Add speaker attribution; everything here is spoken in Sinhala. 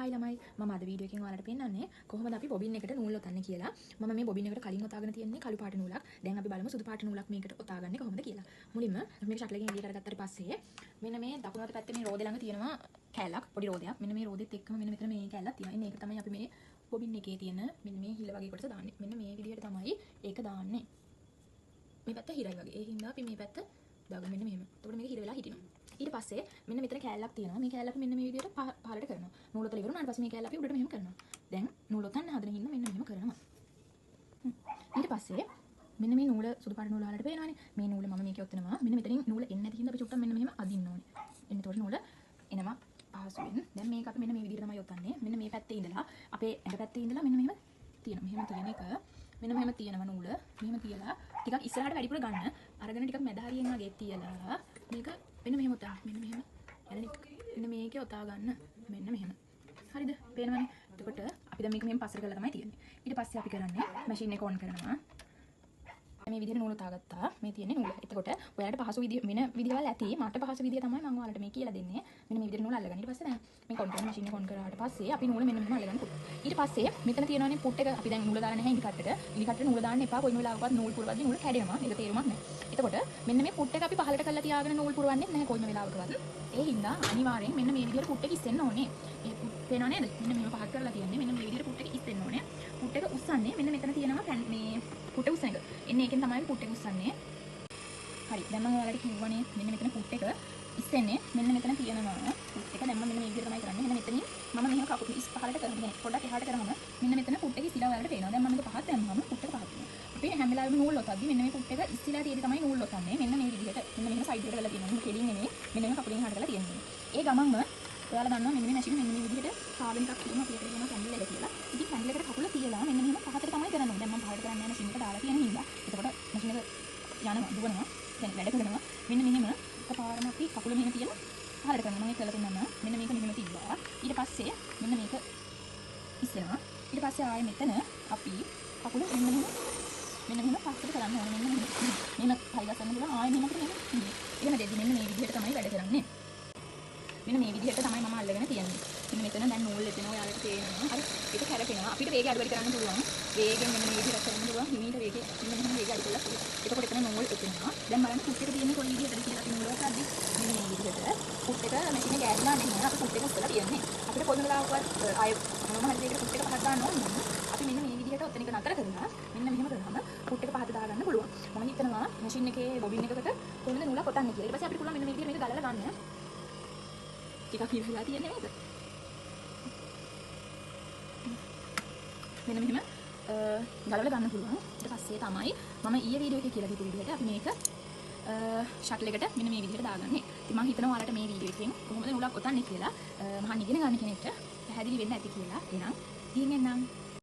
Speaker 1: හායි ළමයි මම අද වීඩියෝ එකකින් ඔයාලට පෙන්නන්නේ කොහොමද අපි බොබින් එකට නූල් ඔතන්නේ කියලා. මම මේ බොබින් එකට කලින් ඔතාගෙන තියෙන්නේ කළු පාට නූලක්. දැන් අපි බලමු සුදු පාට නූලක් මේකට ඔතාගන්නේ කොහොමද කියලා. මුලින්ම මේක ෂටලකින් එළිය කරගත්තාට පස්සේ මෙන්න මේ දකුණු අත පැත්තේ මේ රෝදේ ළඟ තියෙනවා කැලක් පොඩි රෝදයක්. මෙන්න මේ රෝදෙත් එක්කම මෙන්න මෙතන මේ කැලක් තියෙනවා. ඉතින් ඒක තමයි අපි මේ බොබින් එකේ තියෙන මෙන්න මේ හිල වගේ කොටස දාන්නේ. මෙන්න මේ විදිහට තමයි ඒක දාන්නේ. මේ පැත්ත හිරයි වගේ. ඒ හින්දා අපි මේ පැත්ත දාගමු මෙන්න මෙහෙම. එතකොට මේක හිර වෙලා හිටිනවා. ඊට පස්සේ මෙන්න මෙතන කෑල්ලක් තියෙනවා. මේ කෑල්ල අපි මෙන්න මේ විදිහට පහළට කරනවා. නූල ඔතල ඉවරුණාට පස්සේ මේ කෑල්ල අපි උඩට මෙහෙම කරනවා. දැන් නූල ඔතන්න හදන හින්දා මෙන්න මෙහෙම කරනවා. ඊට පස්සේ මෙන්න මේ නූල සුදු පාට නූල වලට පේනවානේ. මේ නූල මම මේකේ ඔතනවා. මෙන්න මෙතනින් නූල එන්නේ නැති හින්දා අපි චුට්ටක් මෙන්න මෙහෙම අදින්න ඕනේ. එන්න එතකොට නූල එනවා පහසුවෙන්. දැන් මේක අපි මෙන්න මේ විදිහට තමයි ඔතන්නේ. මෙන්න මේ පැත්තේ ඉඳලා අපේ ඇඟ පැත්තේ ඉඳලා මෙන්න මෙහෙම තියෙනවා. මෙහෙම තියෙන එක මෙන්න මෙහෙම තියෙනවා නූල. මෙහෙම තියලා ටිකක් ඉස්සරහට වැඩිපුර ගන්න. අරගෙන ටිකක් මැද හරියෙන් වගේ තියලා මේක මෙන්න මෙහෙම ඔතා. මෙන්න මෙහෙම. මෙන්න මේකේ ඔතා ගන්න. මෙන්න මෙහෙම. හරිද? පේනවනේ. එතකොට අපි දැන් මේක මෙහෙම පස්සට කරලා තමයි තියන්නේ. ඊට පස්සේ අපි කරන්නේ මැෂින් එක ඔන් කරනවා. මේ විදිහට නූල තාගත්තා. මේ තියෙන්නේ නූල. එතකොට ඔයාලට පහසු විදිය වෙන විදිහවල් ඇති. මට පහසු විදිය තමයි මම ඔයාලට මේ කියලා දෙන්නේ. මෙන්න මේ විදිහට නූල අල්ලගන්න. ඊට පස්සේ දැන් මේ කොන්ට්‍රෝල් මැෂින් එක ඔන් කරාට පස්සේ අපි නූල මෙන්න මෙහෙම අල්ලගන්න පුළුවන්. ඊට පස්සේ මෙතන තියෙනවානේ පුට් එක. අපි දැන් නූල දාලා නැහැ ඉදි කට්ටට. ඉදි කට්ටට නූල දාන්න එපා. කොයිම වෙලාවකවත් නූල් පුරවද්දි නූල කැඩෙනවා. ඒක තේරුමක් නැහැ. එතකොට මෙන්න මේ පුට් එක අපි පහළට කරලා තියාගෙන නූල් පුරවන්නේ නැහැ කොයිම වෙලාවකවත්. ඒ හින්දා අනිවාර්යෙන් මෙන්න මේ විදිහට පුට් එක ඉස්සෙන්න ඕනේ. මේ පේනව නේද? මෙන්න මෙහෙම පහක් කරලා තියන්නේ. මෙන්න මේ විදිහට පුට් එක ඉස්සෙන්න ඕනේ. පුට් එක උස්සන්නේ මෙන්න මෙතන තියෙනවා මේ පුට් එක උස්සන එක. එන්නේ ඒකෙන් තමයි පුට් එක උස්සන්නේ. හරි. දැන් මම ඔයාලට කිව්වනේ මෙන්න මෙතන පුට් එක ඉස්සෙන්නේ මෙන්න මෙතන තියෙනවා. පුට් එක දැන් මම මෙන්න මේ විදිහට තමයි කරන්නේ. මෙන්න මෙතනින් මම මෙහෙම කකුල ඉස් පහළට කරගෙන පොඩ්ඩක් එහාට කරාම මෙන්න මෙතන පුට් එක ඉස්සලා ඔයාලට පේනවා. දැන් මම මේක පහත් දැම්මම පුට් එක පහත් වෙනවා. අපි හැම වෙලාවෙම නූල් ඔතද්දි මෙන්න මේ පුට් එක ඉස්සලා තියෙදි තමයි නූල් ඔතන්නේ. මෙන්න මේ විදිහට මෙන්න මෙහෙම සයිඩ් එකට කරලා තියෙනවා. මෙන්න කෙලින් නෙමෙයි. මෙන්න මෙහෙම කකුලෙන් එහාට කරලා තියෙනවා. ඒ ගමන්ම ඔයාලා දන්නවා මෙන්න මේ මැෂින් මෙන්න මේ විදිහට කාබන් එකක් තියෙනවා. අපි ඒකට කියනවා කැන්ඩල් එක කියලා. ඉතින් කැන්ඩල් එකට කකුල තියලා මෙන්න මෙහෙම පහතට තමයි කරන්නේ. දැන් මම පහතට කරන්නේ නැහැ මැෂින් එක දාලා තියෙන හින්දා. එතකොට මැෂින් එක යනවා දුවනවා. දැන් වැඩ කරනවා. මෙන්න මෙහෙම එකපාරම අපි කකුල මෙහෙම තියලා පහළට කරනවා. මම ඒක කරලා දුන්නා. මෙන්න මේක මෙහෙම තිබ්බා. ඊට පස්සේ මෙන්න මේක ඉස්සෙනවා. ඊට පස්සේ ආයෙ මෙතන අපි කකුල මෙන්න මෙහෙම පස්සට කරන්න ඕනේ. මෙන්න මෙහෙම පයි ගසන්න පුළුවන්. ආයෙ මෙහෙම කරගෙන එහෙම දෙද්දි මෙන්න මේ විදිහට තමයි වැඩ කරන්නේ. මෙන්න මේ විදිහට තමයි මම අල්ලගෙන තියන්නේ. මෙන්න මෙතන දැන් නූල් එතනවා ඔයාලට තේරෙනවා. හරි. ඒක කැරකෙනවා. අපිට වේගය අඩු වැඩි කරන්න පුළුවන්. වේගෙන් මෙන්න මේ විදිහට කරන්න පුළුවන්. හිමීට වේගය මෙන්න මෙහෙම වේගය අඩු කරලා. එතකොට එතන නූල් එතනවා. දැන් බලන්න පුට් එක තියෙන්නේ කොයි විදිහටද කියලා අපි නූල් ගන්නදී. මෙන්න මේ විදිහට පුට් එක මැෂින් එක ඇදලා නෙමෙයි අපි පුට් එක උස්සලා තියන්නේ. අපිට කොයි වෙලාවකවත් ආය මොනම හරි දෙයකට පුට් එක පහත් දාන්න ඕනේ නම් අපි මෙන්න මේ විදිහට ඔතන එක නතර කරලා මෙන්න මෙහෙම කරාම පුට් එක පහත දාගන්න පුළුවන්. මම හිතනවා මැෂින් එකේ බොබින් එකකට කොහොමද නූලක් ඔතන්නේ කියලා. ඊට පස්සේ අපිට පුළුවන් මෙන්න මේ විදිහට මේක ගලලා ගන්න. ටිකක් හිරලා තියෙන්නේ නේද? මෙන්න මෙහෙම ගලවලා ගන්න පුළුවන්. ඊට පස්සේ තමයි මම ඊයේ වීඩියෝ එකේ කියලා දීපු විදිහට අපි මේක ෂටල් එකට මෙන්න මේ විදිහට දාගන්නේ. ඉතින් මම හිතනවා ඔයාලට මේ වීඩියෝ එකෙන් කොහොමද නූලක් ඔතන්නේ කියලා මහන් ඉගෙන ගන්න කෙනෙක්ට පැහැදිලි වෙන්න ඇති කියලා. එහෙනම් ඉතින් එන්නම්